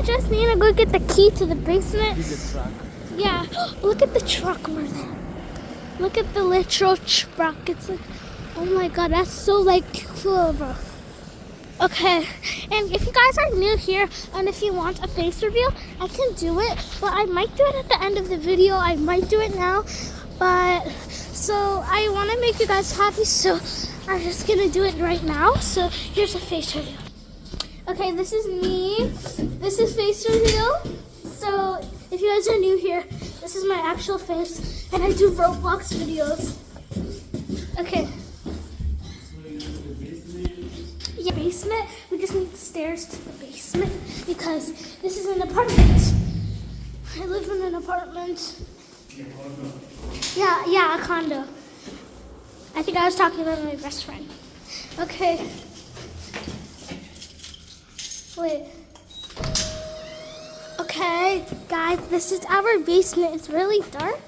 just need to go get the key to the basement. Bigger truck. Yeah, look at the truck over there. Look at the literal truck. It's like, oh my god, that's so like cool, bro. Okay, and if you guys are new here and if you want a face reveal, I can do it, but I might do it at the end of the video. I might do it now, but so I want to make you guys happy, so I'm just gonna do it right now. So here's a face reveal. Okay, this is me. This is face reveal. So if you guys are new here, this is my actual face, and I do Roblox videos. Okay. Yeah, basement. We just need stairs to the basement because this is an apartment. I live in an apartment. Yeah, a condo. I think I was talking about my best friend. Okay. Wait. Okay, guys, this is our basement. It's really dark.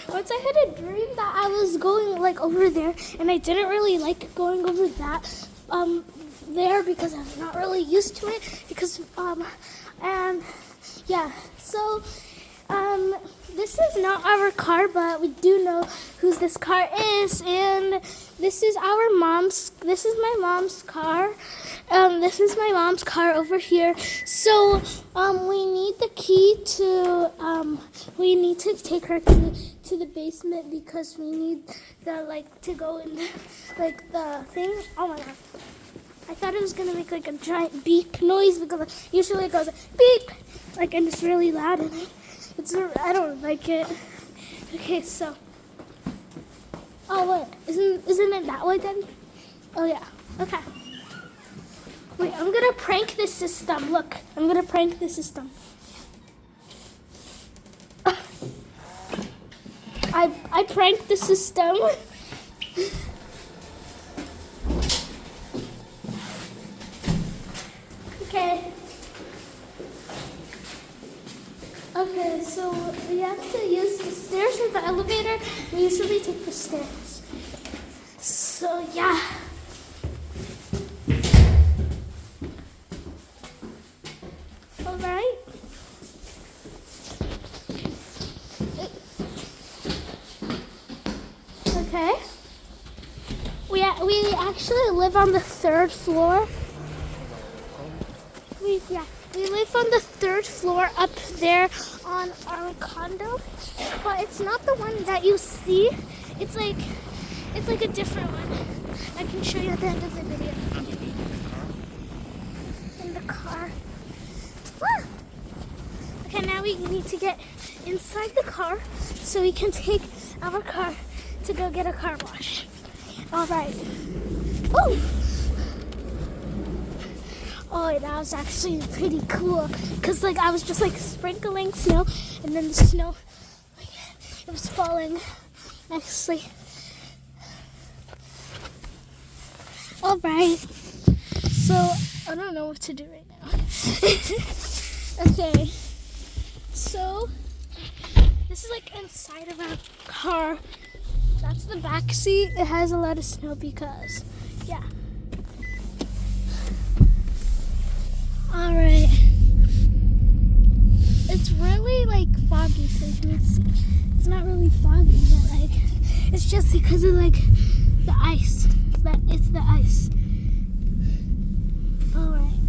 Once I had a dream that I was going like over there, and I didn't really like going over that there because I'm not really used to it. Because and yeah, so this is not our car, but we do know whose this car is, and this is our mom's. This is my mom's car. This is my mom's car over here. So we need the key to we need to take her to the basement because we need the to go in the the thing. Oh my god. I thought it was gonna make like a giant beep noise because usually it goes beep and it's really loud and I don't like it. Okay, so oh wait, isn't it that way, Daddy? Oh yeah. Okay. Wait, I'm gonna prank the system. Look, I'm gonna prank the system. I pranked the system. Okay. Okay, so we have to use the stairs or the elevator. We usually take the stairs. So yeah. Alright. Okay. We actually live on the 3rd floor. We live on the 3rd floor up there on our condo, but it's not the one that you see. It's like a different one. I can show you at the end of the video. In the car. Ah! Okay, now we need to get inside the car so we can take our car to go get a car wash. All right. Oh! Oh, that was actually pretty cool because I was just sprinkling snow and then the snow, it was falling nicely. All right, so I don't know what to do right now. Okay, so this is inside of our car. That's the back seat. It has a lot of snow because, yeah. All right. It's really foggy, so you can see. It's not really foggy, but it's just because of the ice. It's the ice. All right.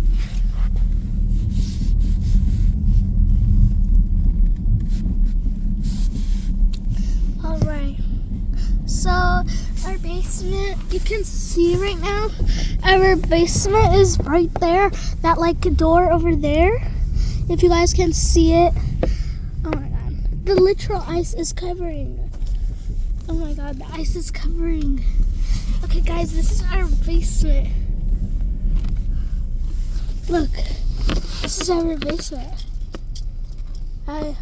All right. So our basement, you can see right now, our basement is right there. That door over there. If you guys can see it. Oh my god. The literal ice is covering. Oh my god, the ice is covering. Okay guys, this is our basement. Look. This is our basement. I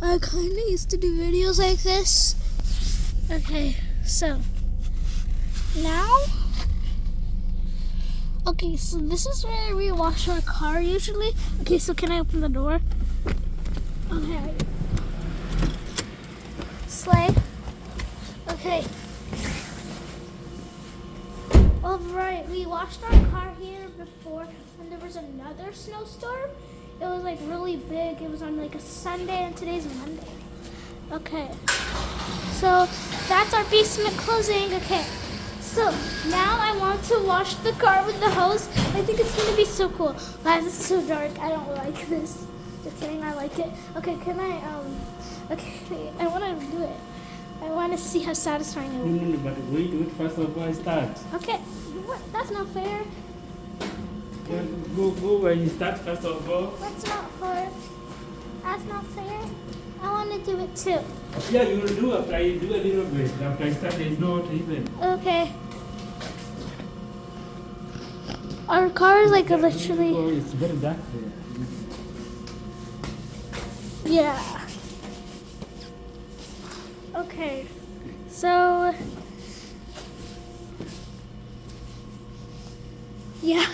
kinda used to do videos like this. Okay, so now, okay, so this is where we wash our car usually. Okay, so can I open the door? Okay. Slay. Okay. Alright, we washed our car here before when there was another snowstorm. It was like really big. It was on like a Sunday and today's Monday. Okay. So that's our basement closing. Okay. So now I want to wash the car with the hose. I think it's gonna be so cool. Guys, it's so dark. I don't like this. Just kidding, I like it. Okay, can I okay, I wanna do it. I wanna see how satisfying it will be. But wait, first of all, start. Okay, what? That's not fair. Go where you start first of all. That's not fair. That's not fair. I wanna do it too. Yeah, you will do after I do a little bit. After I start, there's not even. Okay. Our car is like literally. Oh, it's very dark there. Yeah. Okay. So. Yeah.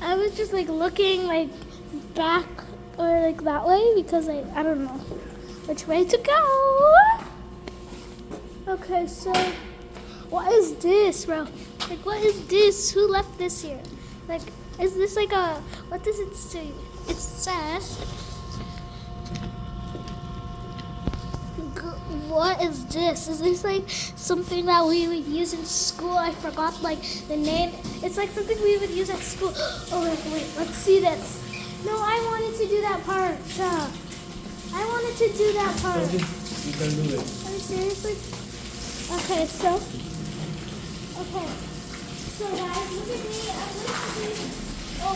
I was just like looking like back or like that way because I don't know which way to go. Okay, so what is this, bro? Like, what is this? Who left this here? Like, is this like a, what does it say? It says, what is this? Is this like something that we would use in school? I forgot like the name. It's like something we would use at school. Oh, wait, let's see this. No, I wanted to do that part. I wanted to do that part. You can do it. Are you seriously? Okay, so guys, look at me. I'm going to